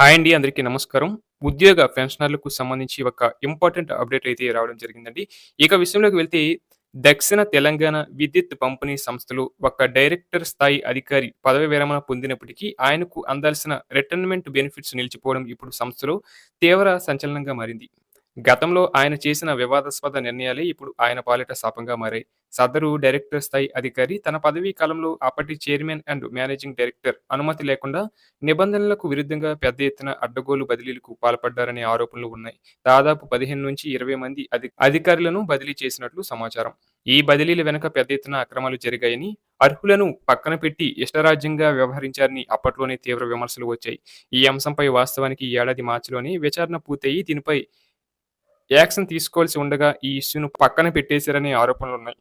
Hi అండి. అందరికీ నమస్కారం. ఉద్యోగ పెన్షనర్లకు సంబంధించి ఒక ఇంపార్టెంట్ అప్డేట్ అయితే రావడం జరిగిందండి. ఇక విషయంలోకి వెళ్తే దక్షిణ తెలంగాణ విద్యుత్ పంపిణీ సంస్థలో ఒక డైరెక్టర్ స్థాయి అధికారి పదవి విరమణ పొందినప్పటికీ ఆయనకు అందాల్సిన రిటైర్మెంట్ బెనిఫిట్స్ నిలిచిపోవడం ఇప్పుడు సంస్థలో తీవ్ర సంచలనంగా మారింది. గతంలో ఆయన చేసిన వివాదాస్పద నిర్ణయాలే ఇప్పుడు ఆయన పాలిట శాపంగా మారాయి. సదరు డైరెక్టర్ స్థాయి అధికారి తన పదవీ కాలంలో అప్పటి చైర్మన్ అండ్ మేనేజింగ్ డైరెక్టర్ అనుమతి లేకుండా నిబంధనలకు విరుద్ధంగా పెద్ద ఎత్తున అడ్డగోలు బదిలీలకు పాల్పడ్డారనే ఆరోపణలు ఉన్నాయి. దాదాపు 15-20 మంది అధికారులను బదిలీ చేసినట్లు సమాచారం. ఈ బదిలీల వెనుక పెద్ద ఎత్తున అక్రమాలు జరిగాయని, అర్హులను పక్కన పెట్టి ఇష్టరాజ్యంగా వ్యవహరించారని అప్పట్లోనే తీవ్ర విమర్శలు వచ్చాయి. ఈ అంశంపై వాస్తవానికి ఈ ఏడాది మార్చిలోనే విచారణ పూర్తయి దీనిపై యాక్షన్ తీసుకోవాల్సి ఉండగా ఈ ఇష్యూను పక్కన పెట్టేశారనే ఆరోపణలున్నాయి.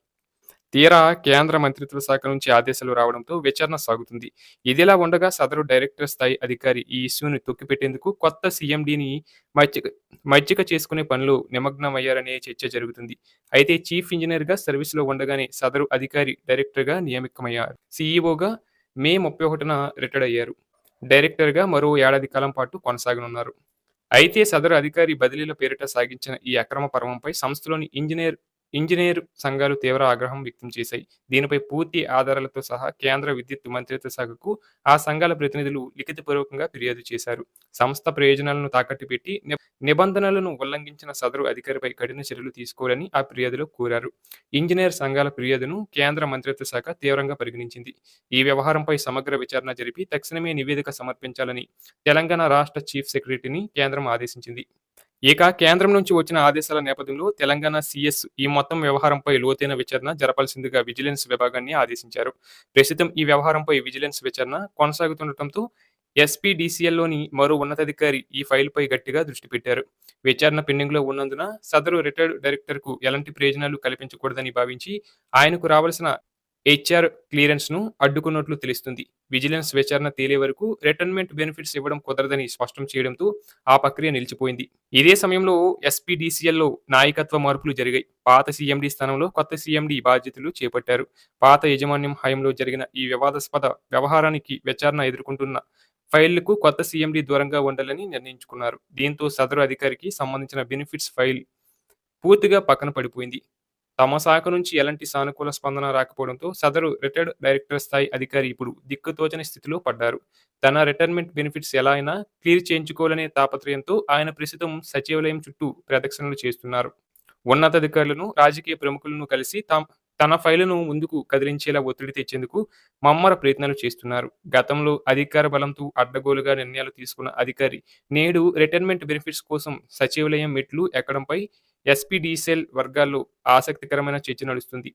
తీరా కేంద్ర మంత్రిత్వ శాఖ నుంచి ఆదేశాలు రావడంతో విచారణ సాగుతుంది. ఇదిలా ఉండగా సదరు డైరెక్టర్ స్థాయి అధికారి ఈ ఇష్యూని తొక్కిపెట్టేందుకు కొత్త సీఎండీని మచ్చిక మచ్చిక చేసుకునే పనిలో నిమగ్నమయ్యారనే చర్చ జరుగుతుంది. అయితే చీఫ్ ఇంజినీర్‌గా సర్వీస్‌లో ఉండగానే సదరు అధికారి డైరెక్టర్‌గా నియమితమయ్యారు. సీఈఓగా మే 31న రిటైర్డ్ అయ్యారు. డైరెక్టర్‌గా మరో ఏడాది కాలం పాటు కొనసాగనున్నారు. అయితే సదరు అధికారి బదిలీల పేరిట సాగించిన ఈ అక్రమ పర్వంపై సంస్థలోని ఇంజినీర్ సంఘాలు తీవ్ర ఆగ్రహం వ్యక్తం చేశాయి. దీనిపై పూర్తి ఆధారాలతో సహా కేంద్ర విద్యుత్ మంత్రిత్వ శాఖకు ఆ సంఘాల ప్రతినిధులు లిఖితపూర్వకంగా ఫిర్యాదు చేశారు. సంస్థ ప్రయోజనాలను తాకట్టు పెట్టి నిబంధనలను ఉల్లంఘించిన సదరు అధికారిపై కఠిన చర్యలు తీసుకోవాలని ఆ ఫిర్యాదులో కోరారు. ఇంజినీర్ సంఘాల ఫిర్యాదును కేంద్ర మంత్రిత్వ శాఖ తీవ్రంగా పరిగణించింది. ఈ వ్యవహారంపై సమగ్ర విచారణ జరిపి తక్షణమే నివేదిక సమర్పించాలని తెలంగాణ రాష్ట్ర చీఫ్ సెక్రటరీని కేంద్రం ఆదేశించింది. ఇక కేంద్రం నుంచి వచ్చిన ఆదేశాల నేపథ్యంలో తెలంగాణ సీఎస్ ఈ మొత్తం వ్యవహారంపై లోతైన విచారణ జరపాల్సిందిగా విజిలెన్స్ విభాగాన్ని ఆదేశించారు. ప్రస్తుతం ఈ వ్యవహారంపై విజిలెన్స్ విచారణ కొనసాగుతుండటంతో ఎస్పీడీసీఎల్‌లోని మరో ఉన్నతాధికారి ఈ ఫైల్‌పై గట్టిగా దృష్టి పెట్టారు. విచారణ పెండింగ్‌లో ఉన్నందున సదరు రిటైర్డ్ డైరెక్టర్‌కు ఎలాంటి ప్రయోజనాలు కల్పించకూడదని భావించి ఆయనకు రావాల్సిన హెచ్ఆర్ క్లియరెన్స్‌ను అడ్డుకున్నట్లు తెలుస్తుంది. విజిలెన్స్ విచారణ తేలే వరకు రిటైర్మెంట్ బెనిఫిట్స్ ఇవ్వడం కుదరదని స్పష్టం చేయడంతో ఆ ప్రక్రియ నిలిచిపోయింది. ఇదే సమయంలో ఎస్పీడీసీఎల్‌లో నాయకత్వ మార్పులు జరిగాయి. పాత సీఎండీ స్థానంలో కొత్త సీఎండీ బాధ్యతలు చేపట్టారు. పాత యాజమాన్యం హయాంలో జరిగిన ఈ వివాదాస్పద వ్యవహారానికి విచారణ ఎదుర్కొంటున్న ఫైళ్లకు కొత్త సీఎండీ దూరంగా ఉండాలని నిర్ణయించుకున్నారు. దీంతో సదరు అధికారికి సంబంధించిన బెనిఫిట్స్ ఫైల్ పూర్తిగా పక్కన పడిపోయింది. తమ శాఖ నుంచి ఎలాంటి సానుకూల స్పందన రాకపోవడంతో సదరు రిటైర్డ్ డైరెక్టర్ స్థాయి అధికారి ఇప్పుడు దిక్కుతోచని స్థితిలో పడ్డారు. తన రిటైర్మెంట్ బెనిఫిట్స్ ఎలా అయినా క్లియర్ చేయించుకోవాలనే తాపత్రయంతో ఆయన ప్రస్తుతం సచివాలయం చుట్టూ ప్రదక్షిణలు చేస్తున్నారు. ఉన్నతాధికారులను, రాజకీయ ప్రముఖులను కలిసి తన ఫైలును ముందుకు కదిలించేలా ఒత్తిడి తెచ్చేందుకు మమ్మర ప్రయత్నాలు చేస్తున్నారు. గతంలో అధికార బలంతో అడ్డగోలుగా నిర్ణయాలు తీసుకున్న అధికారి నేడు రిటైర్మెంట్ బెనిఫిట్స్ కోసం సచివాలయం మెట్లు ఎక్కడంపై ఎస్పీడీసీఎల్ వర్గాల్లో ఆసక్తికరమైన చర్చ నడుస్తుంది.